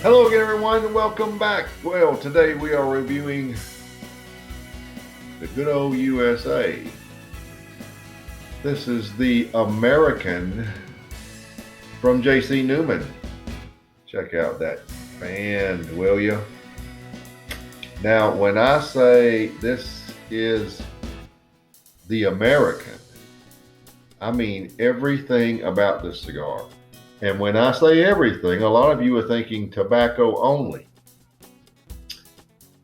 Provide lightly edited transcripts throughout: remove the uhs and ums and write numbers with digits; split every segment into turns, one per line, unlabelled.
Hello again, everyone, and welcome back. Well, today we are reviewing the good old USA. This is the American from JC Newman. Check out that band, will you? Now, when I say this is the American, I mean everything about this cigar. And when I say everything, a lot of you are thinking tobacco only.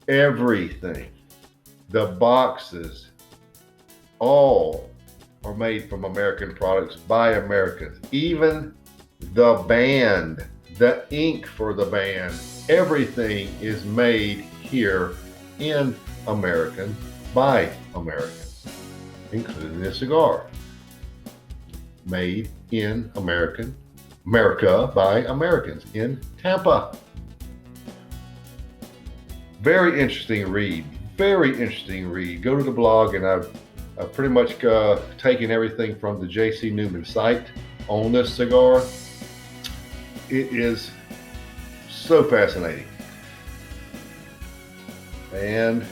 Everything. The boxes, all are made from American products by Americans. Even the band, the ink for the band, everything is made here in American by Americans, including the cigar. Made in America by Americans in Tampa. Very interesting read. Very interesting read. Go to the blog, and I've pretty much taken everything from the JC Newman site on this cigar. It is so fascinating. And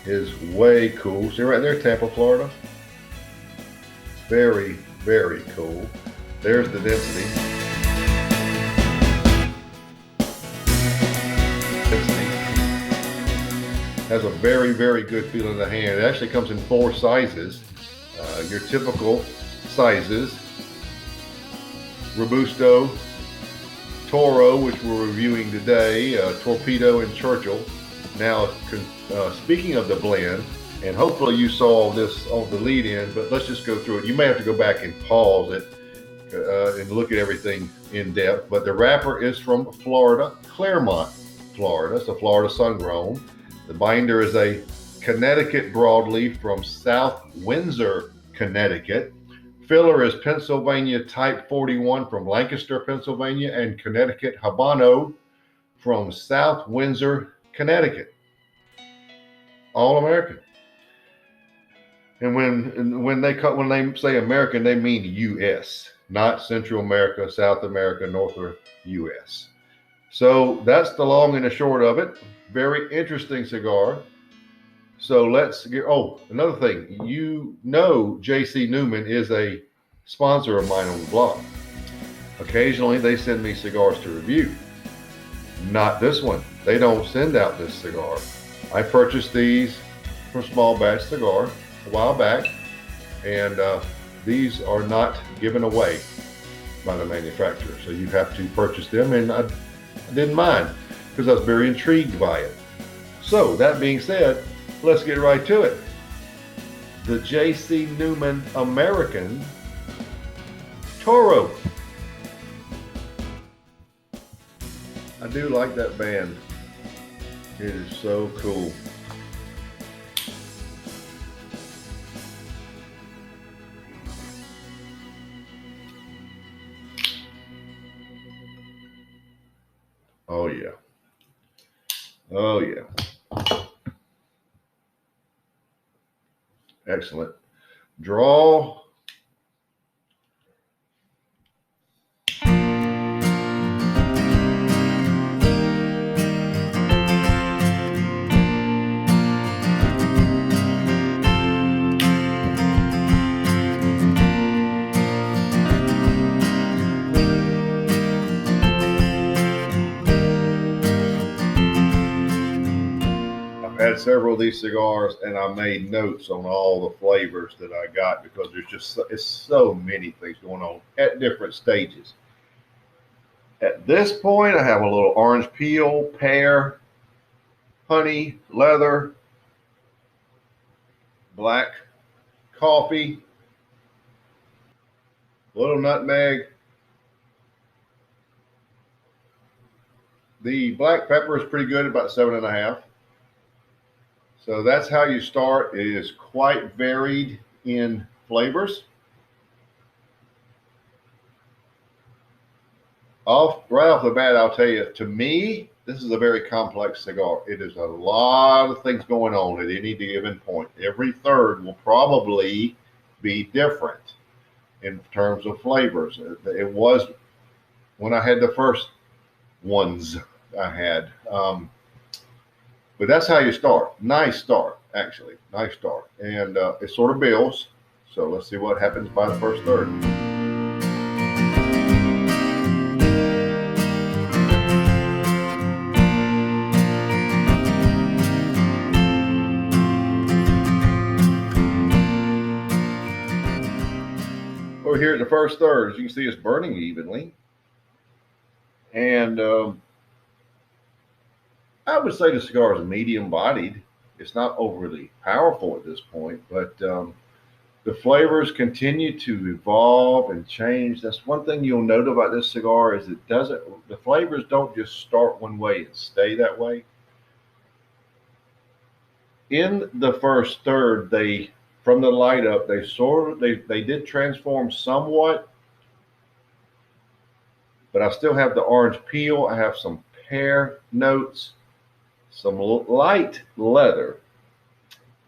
is way cool. See right there, Tampa, Florida. Very, very cool. There's the density. Has a very, very good feel in the hand. It actually comes in 4 sizes. Your typical sizes: Robusto, Toro, which we're reviewing today, Torpedo, and Churchill. Now, speaking of the blend, and hopefully you saw this on the lead-in, but let's just go through it. You may have to go back and pause it and look at everything in depth. But the wrapper is from Florida, Claremont, Florida. It's a Florida sun-grown. The binder is a Connecticut broadleaf from South Windsor, Connecticut. Filler is Pennsylvania Type 41 from Lancaster, Pennsylvania, and Connecticut Habano from South Windsor, Connecticut. All American. And when they say American, they mean U.S., not Central America, South America, North U.S. So that's the long and the short of it. Very interesting cigar. So let's get, another thing. You know JC Newman is a sponsor of mine on the blog. Occasionally they send me cigars to review. Not this one. They don't send out this cigar. I purchased these from Small Batch Cigar a while back, and these are not given away by the manufacturer, so you have to purchase them, and I didn't mind because I was very intrigued by it. So that being said, let's get right to it. The JC Newman American Toro. I do like that band. It is so cool. Oh yeah. Oh yeah. Excellent. Draw. Had several of these cigars, and I made notes on all the flavors that I got because it's so many things going on at different stages. At this point, I have a little orange peel, pear, honey, leather, black coffee, a little nutmeg. The black pepper is pretty good, about 7.5. So that's how you start. It is quite varied in flavors. Right off the bat, I'll tell you, to me, this is a very complex cigar. It is a lot of things going on at any given point. Every third will probably be different in terms of flavors. It was when I had the first ones I had. But that's how you start. Nice start, actually. Nice start. And it sort of builds. So let's see what happens by the first third. Over here at the first third, as you can see, it's burning evenly. And I would say the cigar is medium bodied. It's not overly powerful at this point, but the flavors continue to evolve and change. That's one thing you'll note about this cigar is the flavors don't just start one way and stay that way. In the first third, from the light up, they did transform somewhat, but I still have the orange peel. I have some pear notes, some light leather.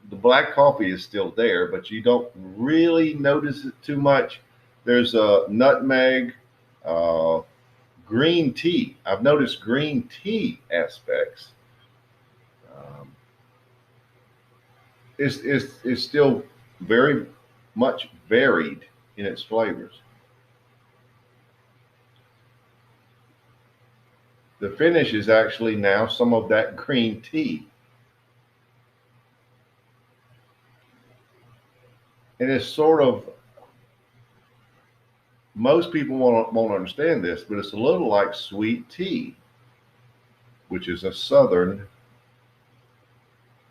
The black coffee is still there, but you don't really notice it too much. There's a nutmeg, green tea. I've noticed green tea aspects. Is still very much varied in its flavors. The finish is actually now some of that green tea. And it's sort of, most people won't understand this, but it's a little like sweet tea, which is a Southern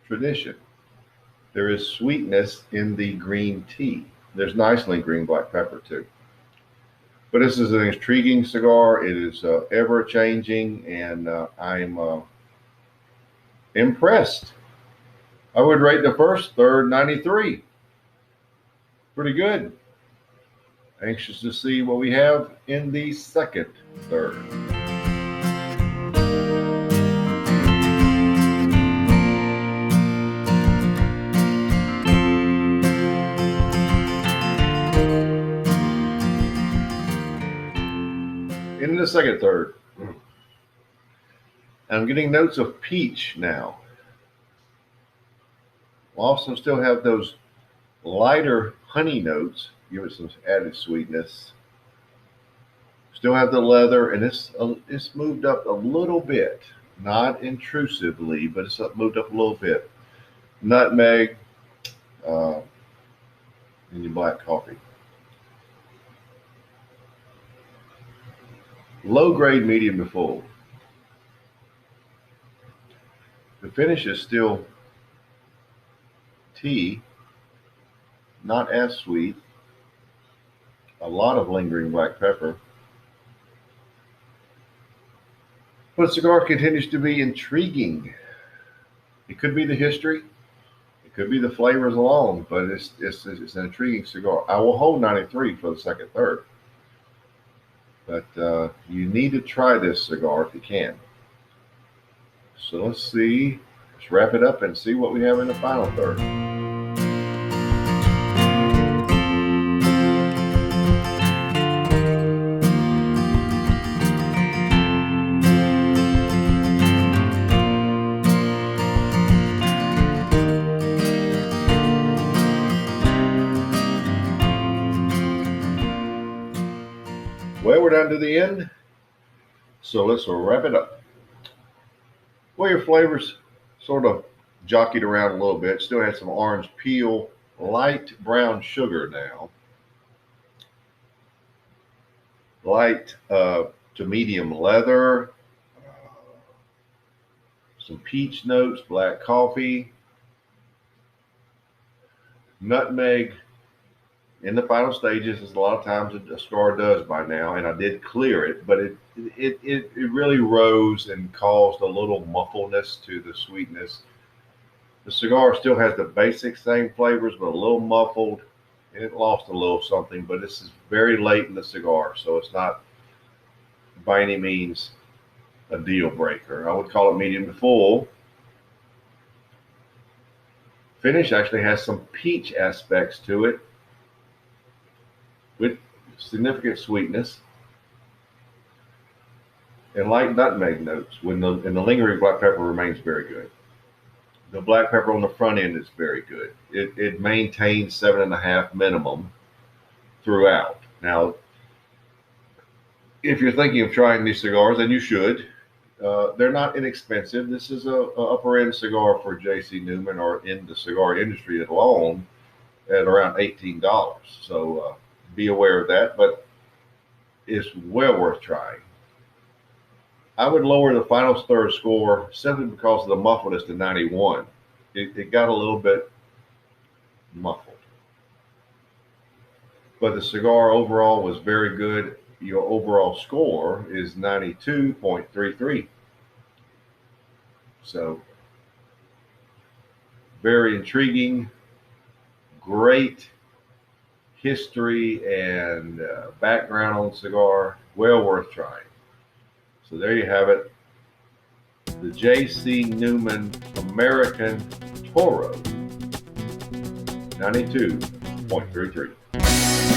tradition. There is sweetness in the green tea. There's nicely green black pepper too. But this is an intriguing cigar. It is ever changing, and I'm impressed. I would rate the first third 93. Pretty good. Anxious to see what we have in the second third. In the second third, I'm getting notes of peach now. We'll also still have those lighter honey notes, give it some added sweetness. Still have the leather, and it's moved up a little bit, not intrusively, but it's moved up a little bit. Nutmeg, and your black coffee. Low grade, medium to full. The finish is still tea, not as sweet. A lot of lingering black pepper. But the cigar continues to be intriguing. It could be the history, it could be the flavors alone, but it's an intriguing cigar. I will hold 93 for the second third. But you need to try this cigar if you can. So let's see. Let's wrap it up and see what we have in the final third. Well, we're down to the end, so let's wrap it up. Well, your flavors sort of jockeyed around a little bit. Still had some orange peel, light brown sugar now, light to medium leather, some peach notes, black coffee, nutmeg in the final stages, as a lot of times a cigar does by now, and I did clear it, but it really rose and caused a little muffleness to the sweetness. The cigar still has the basic same flavors, but a little muffled, and it lost a little something, but this is very late in the cigar, so it's not by any means a deal breaker. I would call it medium to full. Finish actually has some peach aspects to it, with significant sweetness. and light nutmeg notes. And the lingering black pepper remains very good. The black pepper on the front end is very good. It maintains 7.5 minimum throughout. Now, if you're thinking of trying these cigars, and you should, they're not inexpensive. This is a upper end cigar for JC Newman, or in the cigar industry alone, at around $18. So be aware of that, but it's well worth trying. I would lower the final third score simply because of the muffledness to 91. It got a little bit muffled. But the cigar overall was very good. Your overall score is 92.33. So, very intriguing, great history and background on the cigar. Well worth trying. So there you have it. The JC Newman American Toro 92.33.